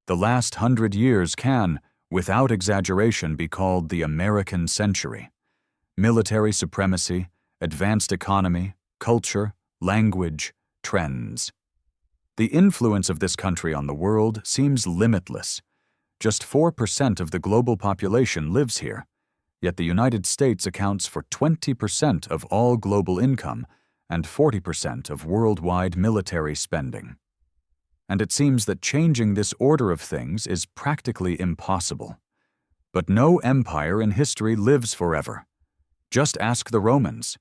The last 100 years can, without exaggeration, be called the American century. Military supremacy, advanced economy, culture, language, trends. The influence of this country on the world seems limitless. Just 4% of the global population lives here, yet the United States accounts for 20% of all global income and 40% of worldwide military spending. And it seems that changing this order of things is practically impossible. But no empire in history lives forever. Just ask the Romans.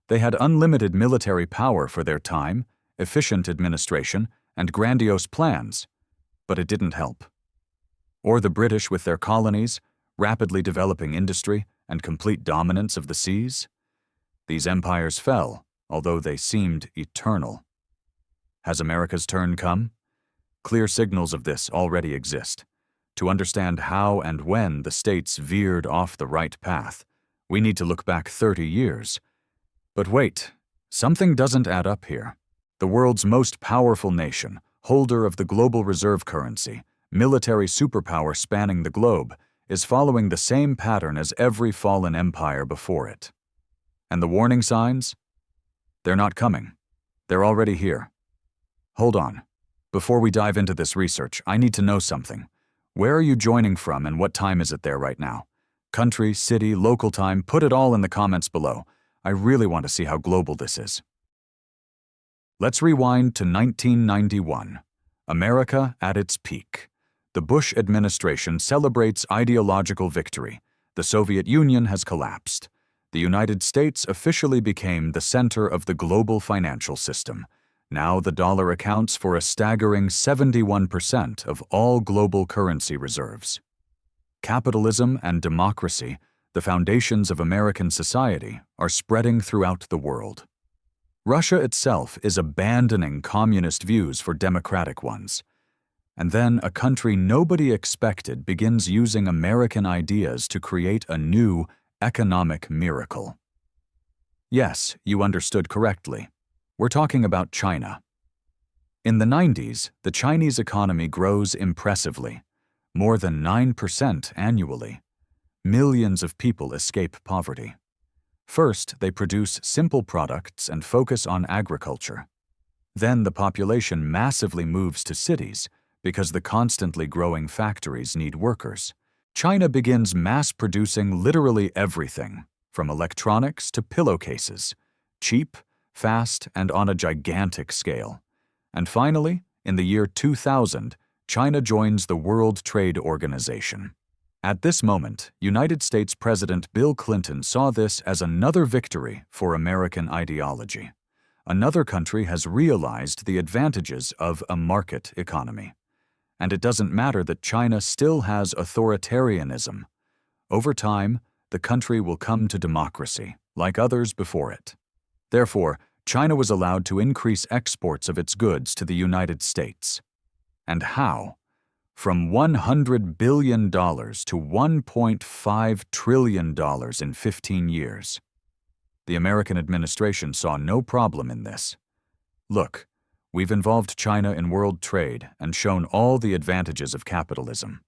They had unlimited military power for their time, efficient administration, and grandiose plans, but it didn't help. Or the British with their colonies, rapidly developing industry, and complete dominance of the seas. These empires fell, although they seemed eternal. Has America's turn come? Clear signals of this already exist. To understand how and when the states veered off the right path, we need to look back 30 years. But wait, something doesn't add up here. The world's most powerful nation, holder of the global reserve currency, military superpower spanning the globe, is following the same pattern as every fallen empire before it. And the warning signs? They're not coming. They're already here. Hold on. Before we dive into this research, I need to know something. Where are you joining from and what time is it there right now? Country, city, local time, put it all in the comments below. I really want to see how global this is. Let's rewind to 1991. America at its peak. The Bush administration celebrates ideological victory. The Soviet Union has collapsed. The United States officially became the center of the global financial system. Now the dollar accounts for a staggering 71% of all global currency reserves. Capitalism and democracy, the foundations of American society, are spreading throughout the world. Russia itself is abandoning communist views for democratic ones. And then a country nobody expected begins using American ideas to create a new economic miracle. Yes, you understood correctly. We're talking about China. In the 90s, the Chinese economy grows impressively, more than 9% annually. Millions of people escape poverty. First, they produce simple products and focus on agriculture. Then the population massively moves to cities because the constantly growing factories need workers. China begins mass-producing literally everything, from electronics to pillowcases, cheap, fast, and on a gigantic scale. And finally, in the year 2000, China joins the World Trade Organization. At this moment, United States President Bill Clinton saw this as another victory for American ideology. Another country has realized the advantages of a market economy. And it doesn't matter that China still has authoritarianism. Over time, the country will come to democracy, like others before it. Therefore, China was allowed to increase exports of its goods to the United States. And how? From $100 billion to $1.5 trillion in 15 years. The American administration saw no problem in this. Look, we've involved China in world trade and shown all the advantages of capitalism.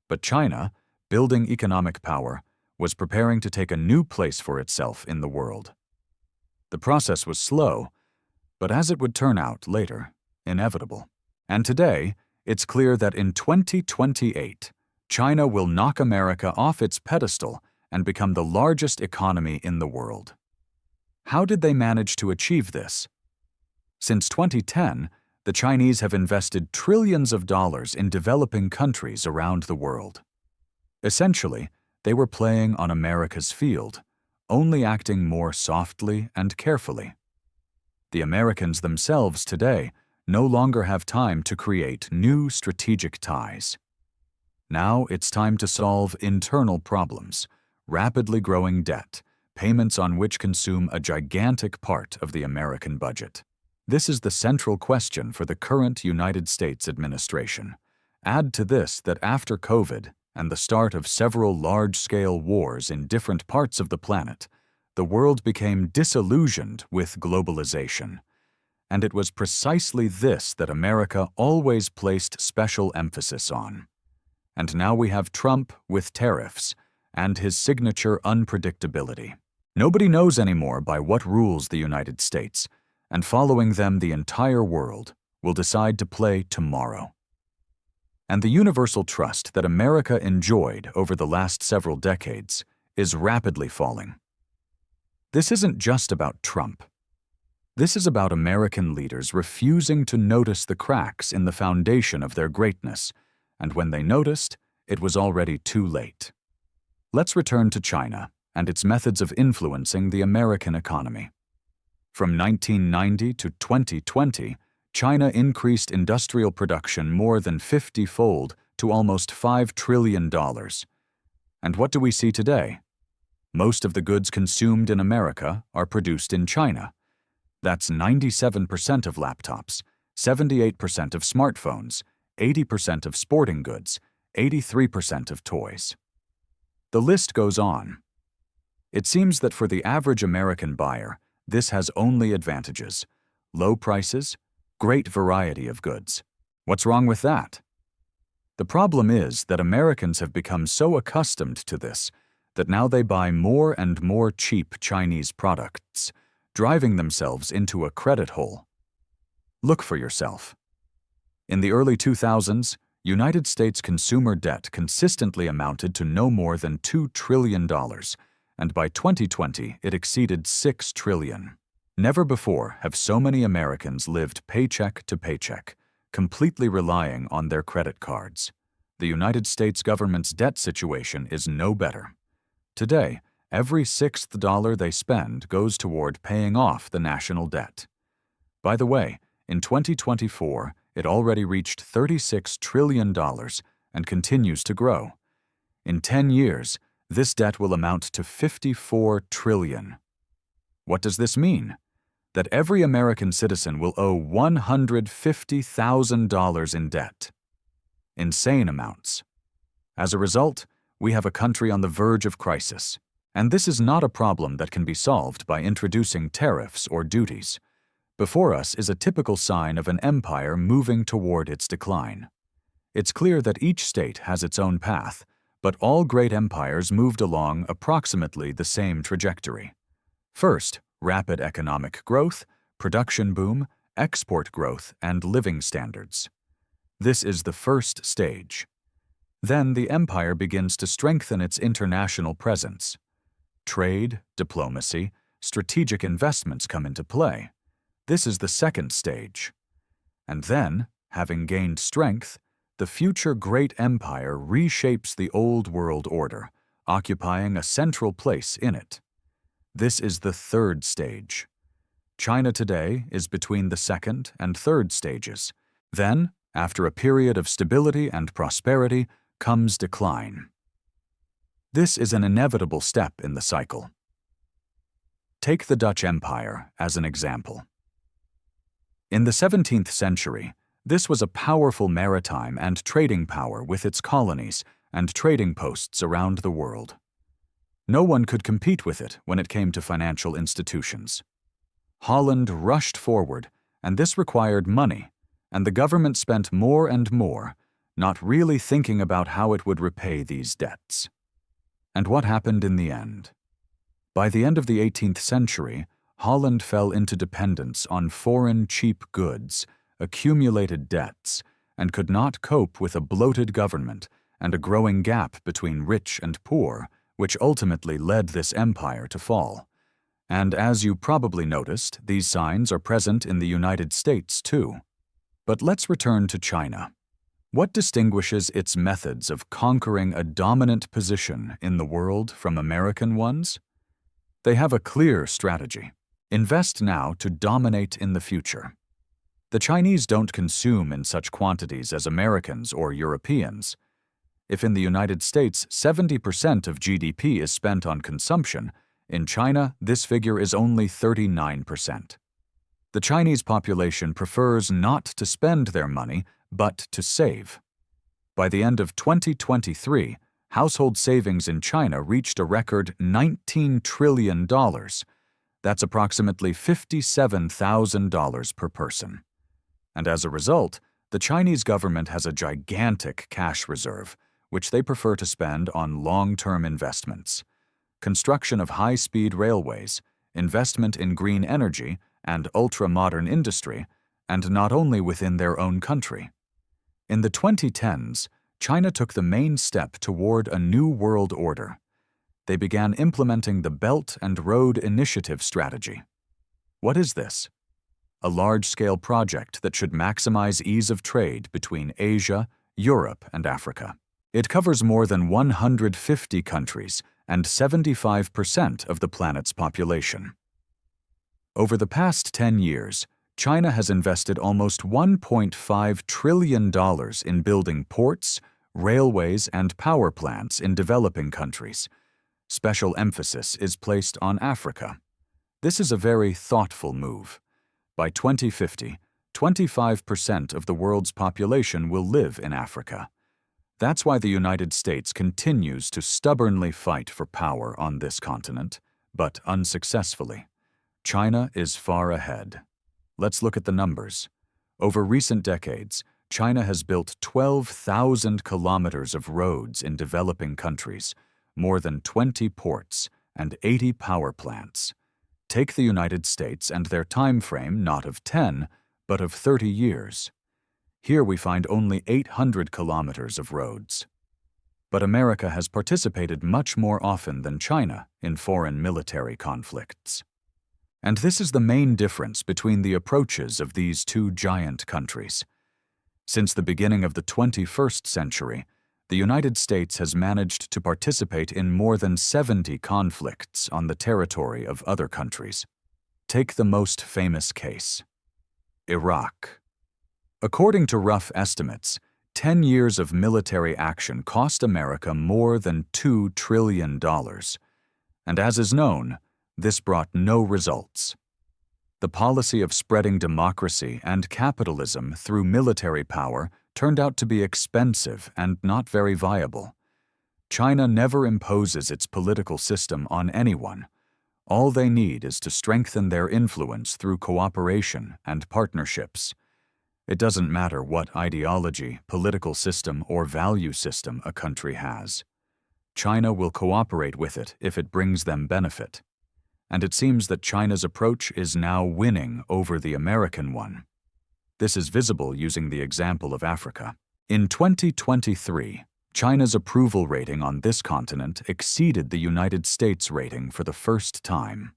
But China, building economic power, was preparing to take a new place for itself in the world. The process was slow, but as it would turn out later, inevitable. And today, it's clear that in 2028, China will knock America off its pedestal and become the largest economy in the world. How did they manage to achieve this? Since 2010, the Chinese have invested trillions of dollars in developing countries around the world. Essentially, they were playing on America's field, only acting more softly and carefully. The Americans themselves today no longer have time to create new strategic ties. Now it's time to solve internal problems, rapidly growing debt, payments on which consume a gigantic part of the American budget. This is the central question for the current United States administration. Add to this that after COVID and the start of several large-scale wars in different parts of the planet, the world became disillusioned with globalization. And it was precisely this that America always placed special emphasis on. And now we have Trump with tariffs and his signature unpredictability. Nobody knows anymore by what rules the United States, and following them the entire world, will decide to play tomorrow. And the universal trust that America enjoyed over the last several decades is rapidly falling. This isn't just about Trump. This is about American leaders refusing to notice the cracks in the foundation of their greatness, and when they noticed, it was already too late. Let's return to China and its methods of influencing the American economy. From 1990 to 2020, China increased industrial production more than 50-fold to almost $5 trillion. And what do we see today? Most of the goods consumed in America are produced in China. That's 97% of laptops, 78% of smartphones, 80% of sporting goods, 83% of toys. The list goes on. It seems that for the average American buyer, this has only advantages: low prices, great variety of goods. What's wrong with that? The problem is that Americans have become so accustomed to this that now they buy more and more cheap Chinese products, driving themselves into a credit hole. Look for yourself. In the early 2000s, United States consumer debt consistently amounted to no more than $2 trillion, and by 2020 it exceeded $6 trillion. Never before have so many Americans lived paycheck to paycheck, completely relying on their credit cards. The United States government's debt situation is no better. Today, every sixth dollar they spend goes toward paying off the national debt. By the way, in 2024, it already reached $36 trillion and continues to grow. In 10 years, this debt will amount to $54 trillion. What does this mean? That every American citizen will owe $150,000 in debt. Insane amounts. As a result, we have a country on the verge of crisis. And this is not a problem that can be solved by introducing tariffs or duties. Before us is a typical sign of an empire moving toward its decline. It's clear that each state has its own path, but all great empires moved along approximately the same trajectory. First, rapid economic growth, production boom, export growth, and living standards. This is the first stage. Then the empire begins to strengthen its international presence. Trade, diplomacy, strategic investments come into play. This is the second stage. And then, having gained strength, the future great empire reshapes the old world order, occupying a central place in it. This is the third stage. China today is between the second and third stages. Then, after a period of stability and prosperity, comes decline. This is an inevitable step in the cycle. Take the Dutch Empire as an example. In the 17th century, this was a powerful maritime and trading power with its colonies and trading posts around the world. No one could compete with it when it came to financial institutions. Holland rushed forward, and this required money, and the government spent more and more, not really thinking about how it would repay these debts. And what happened in the end? By the end of the 18th century, Holland fell into dependence on foreign cheap goods, accumulated debts, and could not cope with a bloated government and a growing gap between rich and poor, which ultimately led this empire to fall. And as you probably noticed, these signs are present in the United States too. But let's return to China. What distinguishes its methods of conquering a dominant position in the world from American ones? They have a clear strategy. Invest now to dominate in the future. The Chinese don't consume in such quantities as Americans or Europeans. If in the United States 70% of GDP is spent on consumption, in China this figure is only 39%. The Chinese population prefers not to spend their money, but to save. By the end of 2023, household savings in China reached a record $19 trillion. That's approximately $57,000 per person. And as a result, the Chinese government has a gigantic cash reserve, which they prefer to spend on long-term investments. Construction of high-speed railways, investment in green energy and ultra-modern industry, and not only within their own country. In the 2010s, China took the main step toward a new world order. They began implementing the Belt and Road Initiative strategy. What is this? A large-scale project that should maximize ease of trade between Asia, Europe, and Africa. It covers more than 150 countries and 75% of the planet's population. Over the past 10 years, China has invested almost $1.5 trillion in building ports, railways, and power plants in developing countries. Special emphasis is placed on Africa. This is a very thoughtful move. By 2050, 25% of the world's population will live in Africa. That's why the United States continues to stubbornly fight for power on this continent, but unsuccessfully. China is far ahead. Let's look at the numbers. Over recent decades, China has built 12,000 kilometers of roads in developing countries, more than 20 ports, and 80 power plants. Take the United States and their time frame not of 10, but of 30 years. Here we find only 800 kilometers of roads. But America has participated much more often than China in foreign military conflicts. And this is the main difference between the approaches of these two giant countries. Since the beginning of the 21st century, the United States has managed to participate in more than 70 conflicts on the territory of other countries. Take the most famous case: Iraq. According to rough estimates, 10 years of military action cost America more than $2 trillion. And as is known, this brought no results. The policy of spreading democracy and capitalism through military power turned out to be expensive and not very viable. China never imposes its political system on anyone. All they need is to strengthen their influence through cooperation and partnerships. It doesn't matter what ideology, political system, or value system a country has. China will cooperate with it if it brings them benefit. And it seems that China's approach is now winning over the American one. This is visible using the example of Africa. In 2023, China's approval rating on this continent exceeded the United States rating for the first time.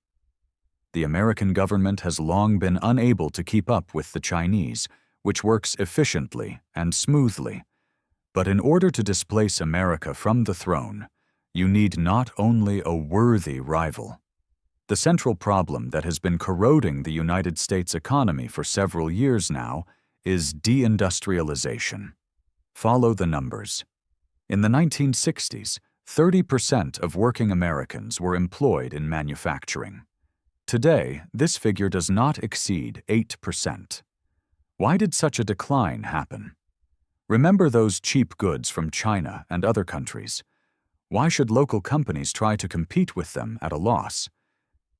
The American government has long been unable to keep up with the Chinese, which works efficiently and smoothly. But in order to displace America from the throne, you need not only a worthy rival. The central problem that has been corroding the United States economy for several years now is deindustrialization. Follow the numbers. In the 1960s, 30% of working Americans were employed in manufacturing. Today, this figure does not exceed 8%. Why did such a decline happen? Remember those cheap goods from China and other countries. Why should local companies try to compete with them at a loss?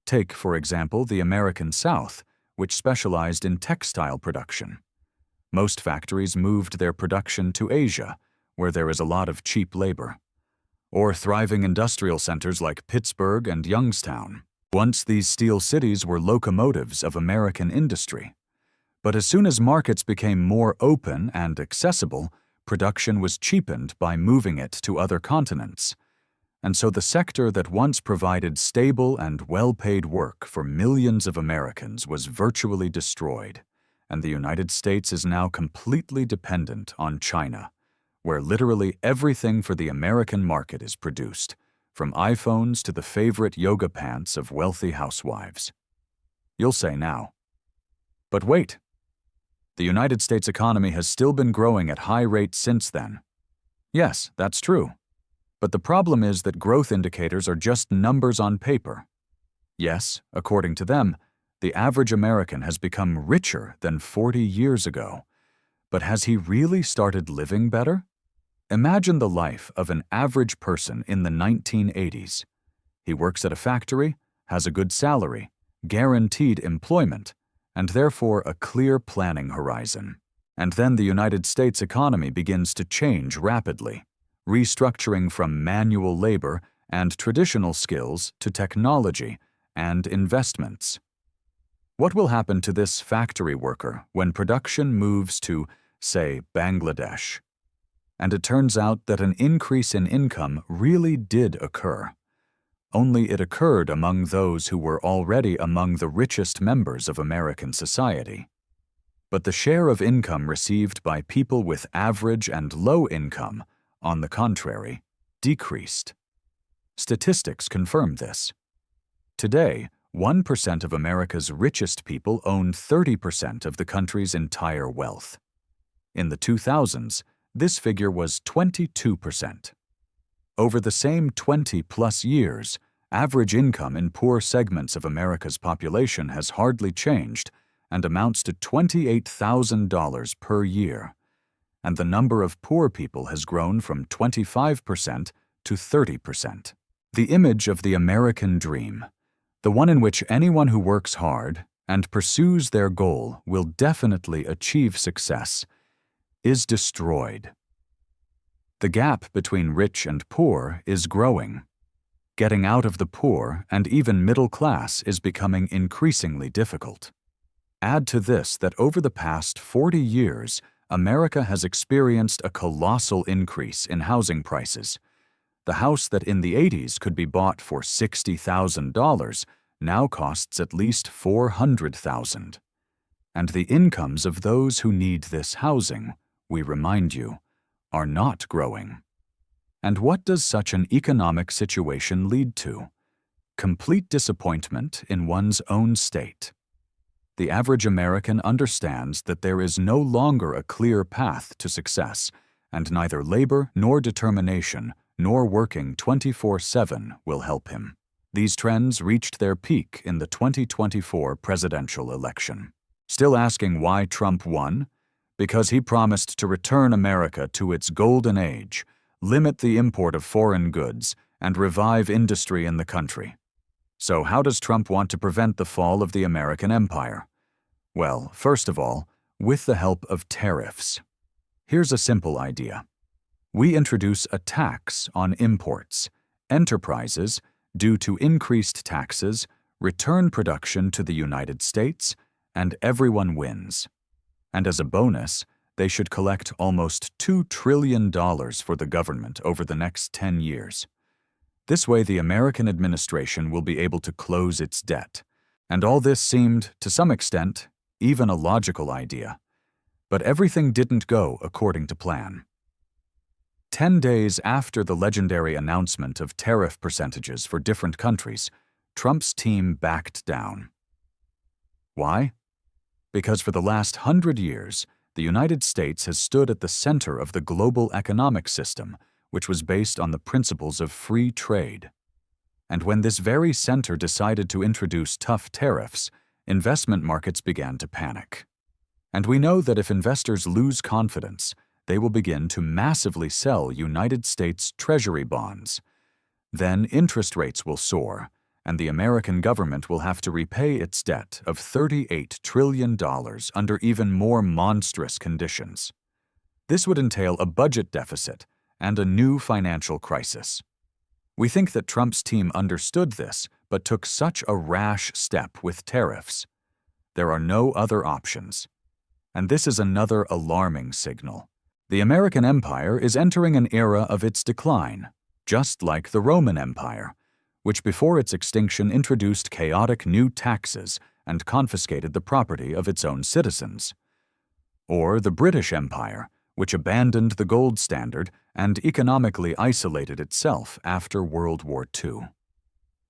Take, for example, the American South, which specialized in textile production. Most factories moved their production to Asia, where there is a lot of cheap labor. Or thriving industrial centers like Pittsburgh and Youngstown. Once these steel cities were locomotives of American industry. But as soon as markets became more open and accessible, production was cheapened by moving it to other continents. And so the sector that once provided stable and well-paid work for millions of Americans was virtually destroyed, and the United States is now completely dependent on China, where literally everything for the American market is produced, from iPhones to the favorite yoga pants of wealthy housewives. You'll say now, but wait, the United States economy has still been growing at high rates since then. Yes, that's true. But the problem is that growth indicators are just numbers on paper. Yes, according to them, the average American has become richer than 40 years ago. But has he really started living better? Imagine the life of an average person in the 1980s. He works at a factory, has a good salary, guaranteed employment, and therefore a clear planning horizon. And then the United States economy begins to change rapidly, restructuring from manual labor and traditional skills to technology and investments. What will happen to this factory worker when production moves to, say, Bangladesh? And it turns out that an increase in income really did occur. Only it occurred among those who were already among the richest members of American society. But the share of income received by people with average and low income, on the contrary, decreased. Statistics confirm this. Today, 1% of America's richest people own 30% of the country's entire wealth. In the 2000s, this figure was 22%. Over the same 20-plus years, average income in poor segments of America's population has hardly changed and amounts to $28,000 per year, and the number of poor people has grown from 25% to 30%. The image of the American dream, the one in which anyone who works hard and pursues their goal will definitely achieve success, is destroyed. The gap between rich and poor is growing. Getting out of the poor and even middle class is becoming increasingly difficult. Add to this that over the past 40 years, America has experienced a colossal increase in housing prices. The house that in the 80s could be bought for $60,000 now costs at least $400,000. And the incomes of those who need this housing, we remind you, are not growing. And what does such an economic situation lead to? Complete disappointment in one's own state. The average American understands that there is no longer a clear path to success, and neither labor nor determination nor working 24/7 will help him. These trends reached their peak in the 2024 presidential election. Still asking why Trump won? Because he promised to return America to its golden age, limit the import of foreign goods, and revive industry in the country. So how does Trump want to prevent the fall of the American empire? Well, first of all, with the help of tariffs. Here's a simple idea. We introduce a tax on imports. Enterprises, due to increased taxes, return production to the United States, and everyone wins. And as a bonus, they should collect almost $2 trillion for the government over the next 10 years. This way, the American administration will be able to close its debt. And all this seemed, to some extent, even a logical idea. But everything didn't go according to plan. 10 days after the legendary announcement of tariff percentages for different countries, Trump's team backed down. Why? Because for the last 100 years, the United States has stood at the center of the global economic system, which was based on the principles of free trade. And when this very center decided to introduce tough tariffs, investment markets began to panic. And we know that if investors lose confidence, they will begin to massively sell United States Treasury bonds. Then interest rates will soar, and the American government will have to repay its debt of $38 trillion under even more monstrous conditions. This would entail a budget deficit and a new financial crisis. We think that Trump's team understood this, but took such a rash step with tariffs. There are no other options. And this is another alarming signal. The American empire is entering an era of its decline, just like the Roman Empire, which before its extinction introduced chaotic new taxes and confiscated the property of its own citizens. Or the British Empire, which abandoned the gold standard and economically isolated itself after World War II.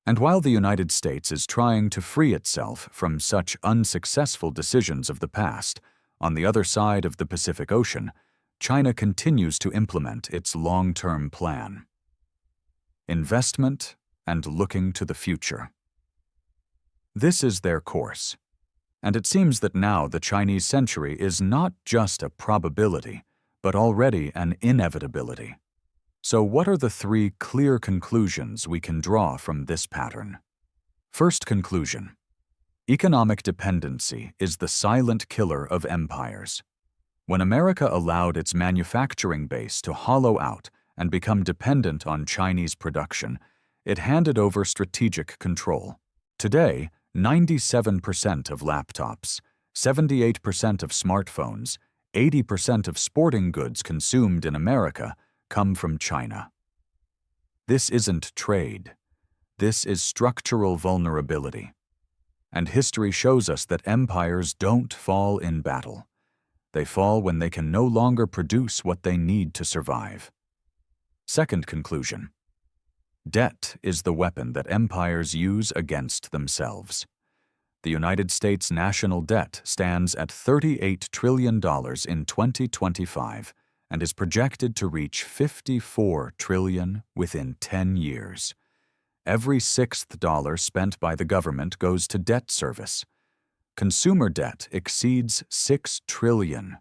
And while the United States is trying to free itself from such unsuccessful decisions of the past, on the other side of the Pacific Ocean, China continues to implement its long-term plan. Investment and looking to the future. This is their course. And it seems that now the Chinese century is not just a probability, but already an inevitability. So what are the 3 clear conclusions we can draw from this pattern? First conclusion. Economic dependency is the silent killer of empires. When America allowed its manufacturing base to hollow out and become dependent on Chinese production, it handed over strategic control. Today, 97% of laptops, 78% of smartphones, 80% of sporting goods consumed in America come from China. This isn't trade. This is structural vulnerability. And history shows us that empires don't fall in battle. They fall when they can no longer produce what they need to survive. Second conclusion. Debt is the weapon that empires use against themselves. The United States national debt stands at $38 trillion in 2025 and is projected to reach $54 trillion within 10 years. Every sixth dollar spent by the government goes to debt service. Consumer debt exceeds $6 trillion.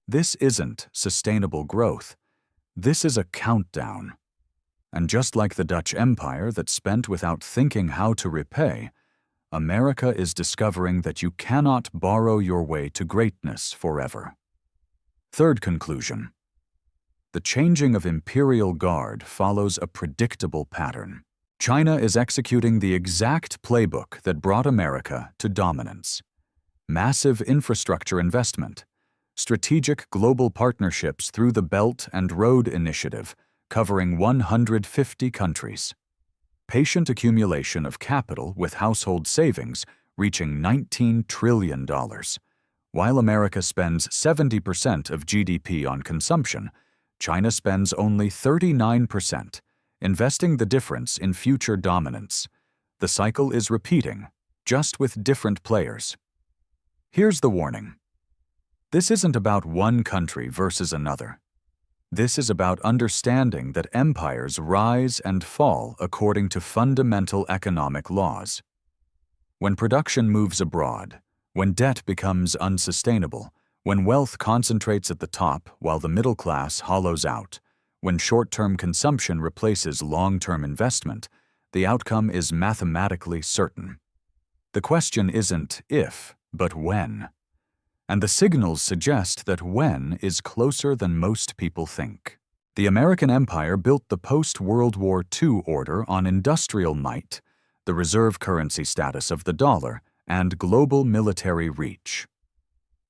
This isn't sustainable growth. This is a countdown. And just like the Dutch Empire that spent without thinking how to repay, America is discovering that you cannot borrow your way to greatness forever. Third conclusion. The changing of imperial guard follows a predictable pattern. China is executing the exact playbook that brought America to dominance. Massive infrastructure investment, strategic global partnerships through the Belt and Road Initiative, covering 150 countries. Patient accumulation of capital with household savings reaching $19 trillion. While America spends 70% of GDP on consumption, China spends only 39%, investing the difference in future dominance. The cycle is repeating, just with different players. Here's the warning. This isn't about one country versus another. This is about understanding that empires rise and fall according to fundamental economic laws. When production moves abroad, when debt becomes unsustainable, when wealth concentrates at the top while the middle class hollows out, when short-term consumption replaces long-term investment, the outcome is mathematically certain. The question isn't if, but when. And the signals suggest that when is closer than most people think. The American empire built the post-World War II order on industrial might, the reserve currency status of the dollar, and global military reach.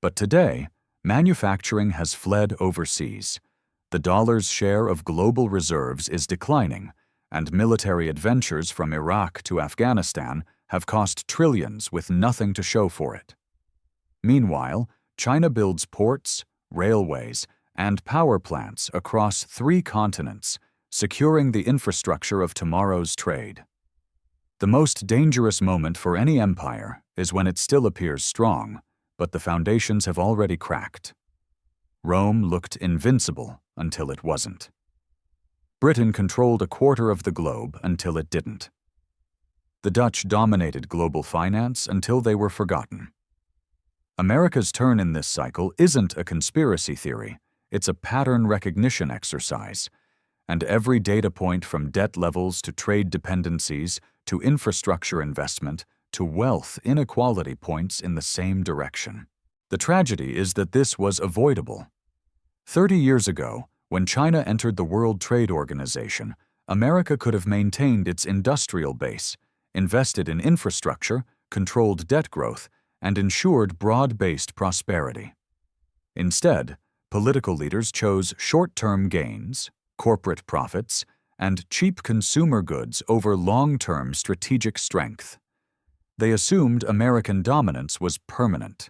But today, manufacturing has fled overseas. The dollar's share of global reserves is declining, and military adventures from Iraq to Afghanistan have cost trillions with nothing to show for it. Meanwhile, China builds ports, railways, and power plants across 3 continents, securing the infrastructure of tomorrow's trade. The most dangerous moment for any empire is when it still appears strong, but the foundations have already cracked. Rome looked invincible until it wasn't. Britain controlled a quarter of the globe until it didn't. The Dutch dominated global finance until they were forgotten. America's turn in this cycle isn't a conspiracy theory, it's a pattern recognition exercise. And every data point from debt levels to trade dependencies to infrastructure investment to wealth inequality points in the same direction. The tragedy is that this was avoidable. 30 years ago, when China entered the World Trade Organization, America could have maintained its industrial base, invested in infrastructure, controlled debt growth, and ensured broad-based prosperity. Instead, political leaders chose short-term gains, corporate profits, and cheap consumer goods over long-term strategic strength. They assumed American dominance was permanent.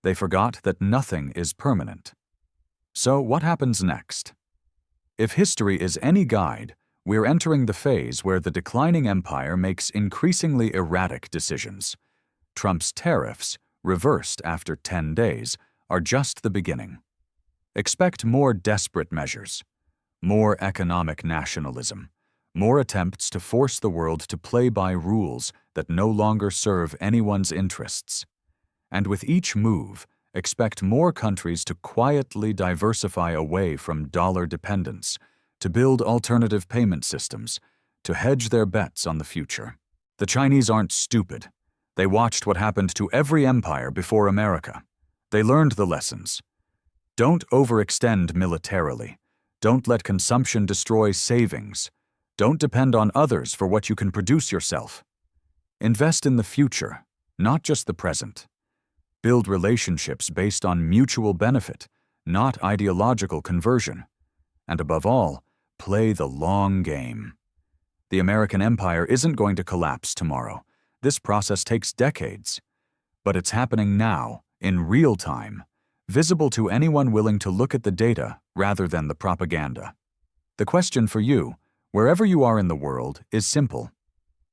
They forgot that nothing is permanent. So what happens next? If history is any guide, we're entering the phase where the declining empire makes increasingly erratic decisions. Trump's tariffs, reversed after 10 days, are just the beginning. Expect more desperate measures, more economic nationalism, more attempts to force the world to play by rules that no longer serve anyone's interests. And with each move, expect more countries to quietly diversify away from dollar dependence, to build alternative payment systems, to hedge their bets on the future. The Chinese aren't stupid. They watched what happened to every empire before America. They learned the lessons. Don't overextend militarily. Don't let consumption destroy savings. Don't depend on others for what you can produce yourself. Invest in the future, not just the present. Build relationships based on mutual benefit, not ideological conversion. And above all, play the long game. The American empire isn't going to collapse tomorrow. This process takes decades. But it's happening now, in real time, visible to anyone willing to look at the data rather than the propaganda. The question for you, wherever you are in the world, is simple.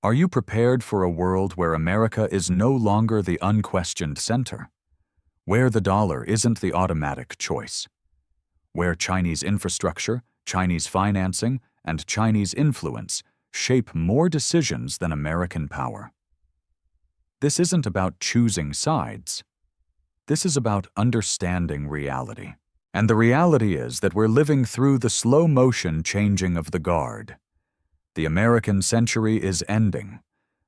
Are you prepared for a world where America is no longer the unquestioned center? Where the dollar isn't the automatic choice? Where Chinese infrastructure, Chinese financing, and Chinese influence shape more decisions than American power? This isn't about choosing sides. This is about understanding reality. And the reality is that we're living through the slow-motion changing of the guard. The American century is ending.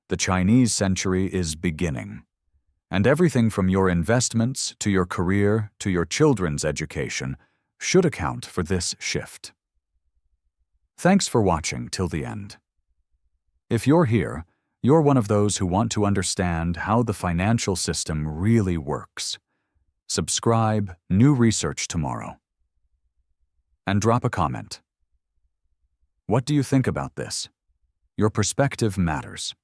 The Chinese century is beginning. And everything from your investments to your career to your children's education should account for this shift. Thanks for watching till the end. If you're here, you're one of those who want to understand how the financial system really works. Subscribe, new research tomorrow. And drop a comment. What do you think about this? Your perspective matters.